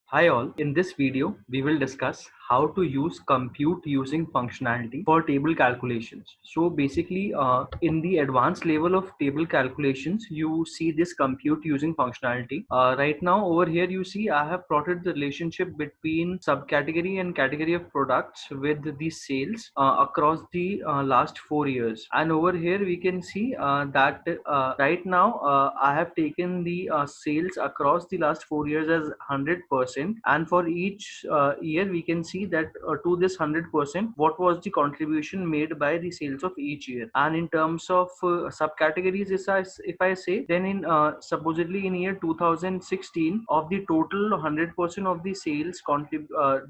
Hi all, in this video we will discuss how to use compute using functionality for table calculations. So basically in the advanced level of table calculations you see this compute using functionality. Right now over here you see I have plotted the relationship between subcategory and category of products with the sales across the last 4 years, and over here we can see that right now I have taken the sales across the last 4 years as 100%, and for each year we can see that to this 100% what was the contribution made by the sales of each year. And in terms of subcategories, if I say, then in supposedly in year 2016, of the total 100% of the sales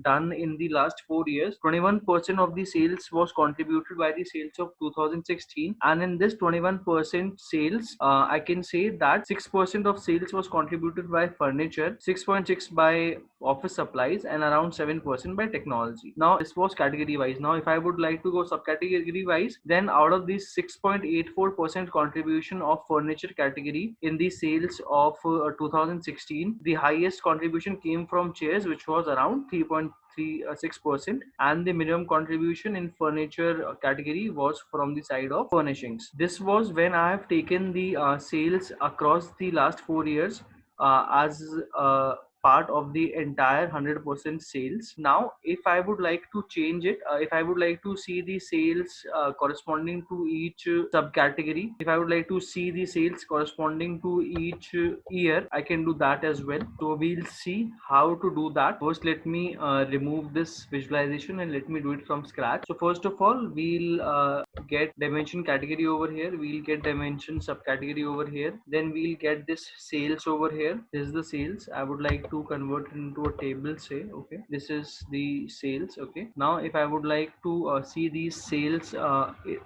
done in the last 4 years, 21% of the sales was contributed by the sales of 2016, and in this 21% sales I can say that 6% of sales was contributed by furniture, 6.6 by office supplies, and around 7% by technology. Now this was category wise. Now if I would like to go subcategory wise, then out of this 6.84% contribution of furniture category in the sales of 2016, the highest contribution came from chairs, which was around 3.36%, and the minimum contribution in furniture category was from the side of furnishings. This was when I have taken the sales across the last 4 years as part of the entire 100% sales. Now if I would like to change it, if I would like to see the sales corresponding to each subcategory, if I would like to see the sales corresponding to each year, I can do that as well. So we'll see how to do that. First let me remove this visualization and let me do it from scratch. So first of all we'll get dimension category over here, we'll get dimension subcategory over here, then we'll get this sales over here. This is the sales. I would like to convert it into a table, say. Okay, this is the sales. Okay, now if I would like to see these sales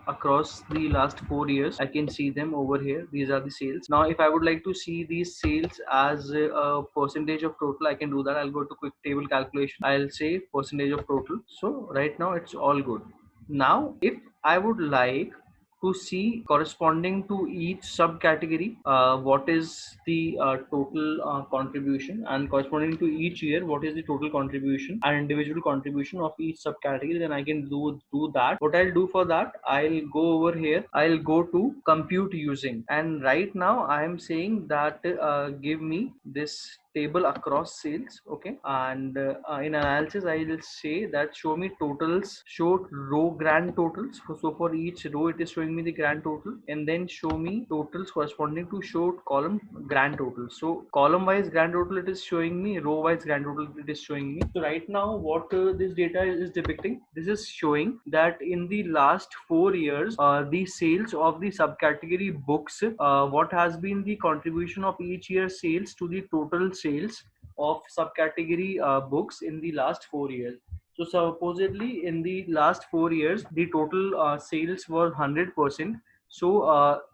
across the last 4 years, I can see them over here. These are the sales. Now if I would like to see these sales as a percentage of total, I can do that. I'll go to quick table calculation, I'll say percentage of total. So right now it's all good. Now if I would like to see corresponding to each subcategory what is the total contribution, and corresponding to each year what is the total contribution and individual contribution of each subcategory, then I can do that. What I'll do for that, I'll go over here, I'll go to compute using, and right now I am saying that give me this table across sales. Okay, and in analysis I will say that show me totals, show row grand totals. So for each row it is showing me the grand total, and then show me totals corresponding to show column grand total. So column wise grand total it is showing me, row wise grand total it is showing me. So right now what this data is depicting, this is showing that in the last 4 years the sales of the subcategory books, what has been the contribution of each year sales to the total sales of subcategory books in the last 4 years. So supposedly in the last 4 years, the total sales were 100%. So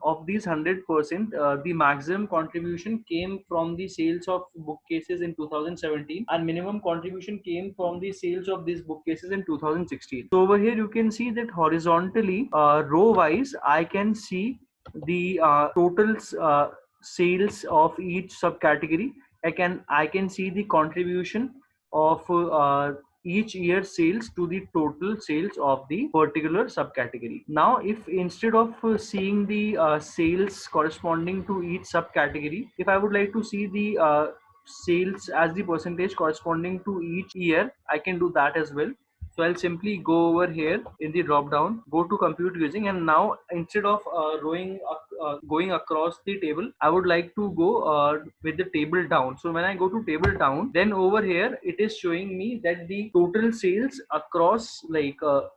of these 100%, the maximum contribution came from the sales of bookcases in 2017, and minimum contribution came from the sales of these bookcases in 2016. So over here you can see that horizontally, row wise, I can see the totals sales of each subcategory. I can see the contribution of each year sales to the total sales of the particular subcategory. Now if instead of seeing the sales corresponding to each subcategory, if I would like to see the sales as the percentage corresponding to each year, I can do that as well. So I'll simply go over here in the drop down, go to compute using, and now instead of going across the table, I would like to go with the table down. So when I go to table down, then over here it is showing me that the total sales across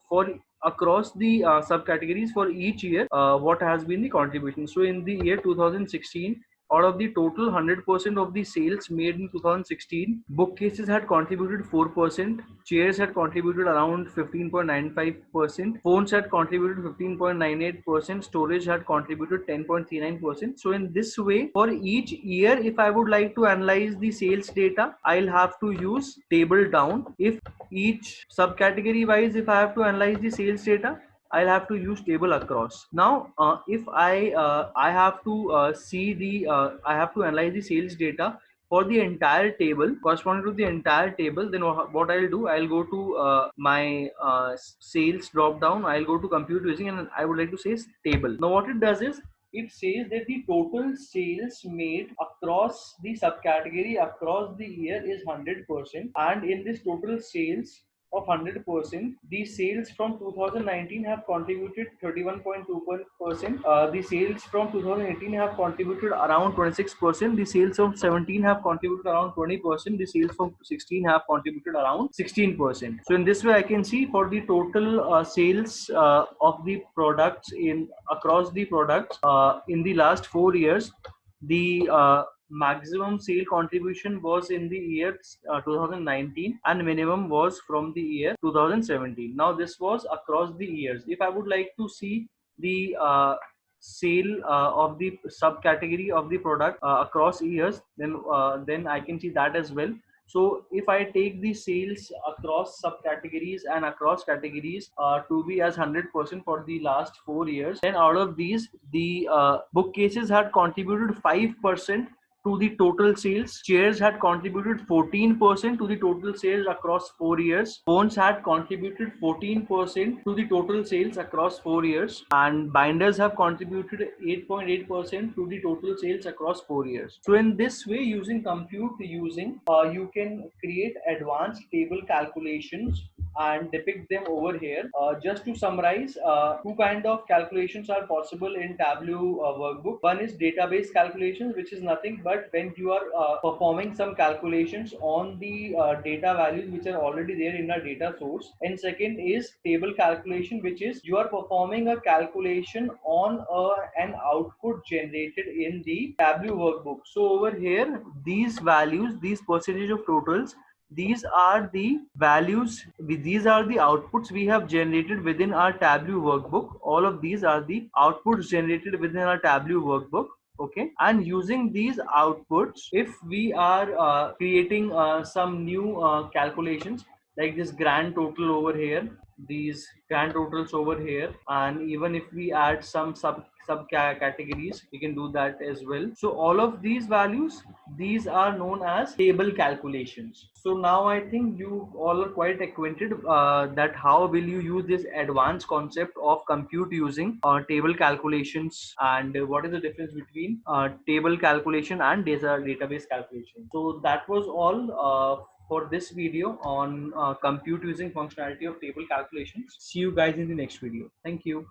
for across the subcategories for each year, what has been the contribution. So in the year 2016, out of the total 100% of the sales made in 2016, bookcases had contributed 4%, chairs had contributed around 15.95%, phones had contributed 15.98%, storage had contributed 10.39%. So in this way, for each year, if I would like to analyze the sales data, I'll have to use table down. If each subcategory wise, if I have to analyze the sales data, I'll have to use table across. Now if I have to see the I have to analyze the sales data for the entire table, corresponding to the entire table, then what I'll do, I'll go to my sales drop down, I'll go to compute using, and I would like to say table. Now what it does is, it says that the total sales made across the subcategory across the year is 100%, and in this total sales of 100%, the sales from 2019 have contributed 31.2%. The sales from 2018 have contributed around 26%. The sales of 17 have contributed around 20%. The sales from 16 have contributed around 16%. So in this way, I can see for the total sales of the products in across the products in the last 4 years, the maximum sale contribution was in the year 2019, and minimum was from the year 2017. Now this was across the years. If I would like to see the sale of the subcategory of the product across years, then I can see that as well. So if I take the sales across subcategories and across categories to be as 100% for the last 4 years, then out of these, the bookcases had contributed 5% to the total sales. Chairs had contributed 14% to the total sales across 4 years. Phones had contributed 14% to the total sales across 4 years. And binders have contributed 8.8% to the total sales across 4 years. So in this way, using compute using, you can create advanced table calculations and depict them over here. Just to summarize, two kind of calculations are possible in Tableau workbook. One is database calculations, which is nothing but when you are performing some calculations on the data values which are already there in a data source. And second is table calculation, which is you are performing a calculation on an output generated in the Tableau workbook. So over here, these values, these percentage of totals, these are the values, these are the outputs we have generated within our Tableau workbook. All of these are the outputs generated within our Tableau workbook. Okay, and using these outputs, if we are creating some new calculations, like this grand total over here, these grand totals over here, and even if we add some sub categories, we can do that as well. So all of these values, these are known as table calculations. So now I think you all are quite acquainted that how will you use this advanced concept of compute using table calculations, and what is the difference between table calculation and database calculation. So that was all for this video on compute using functionality of table calculations. See you guys in the next video. Thank you.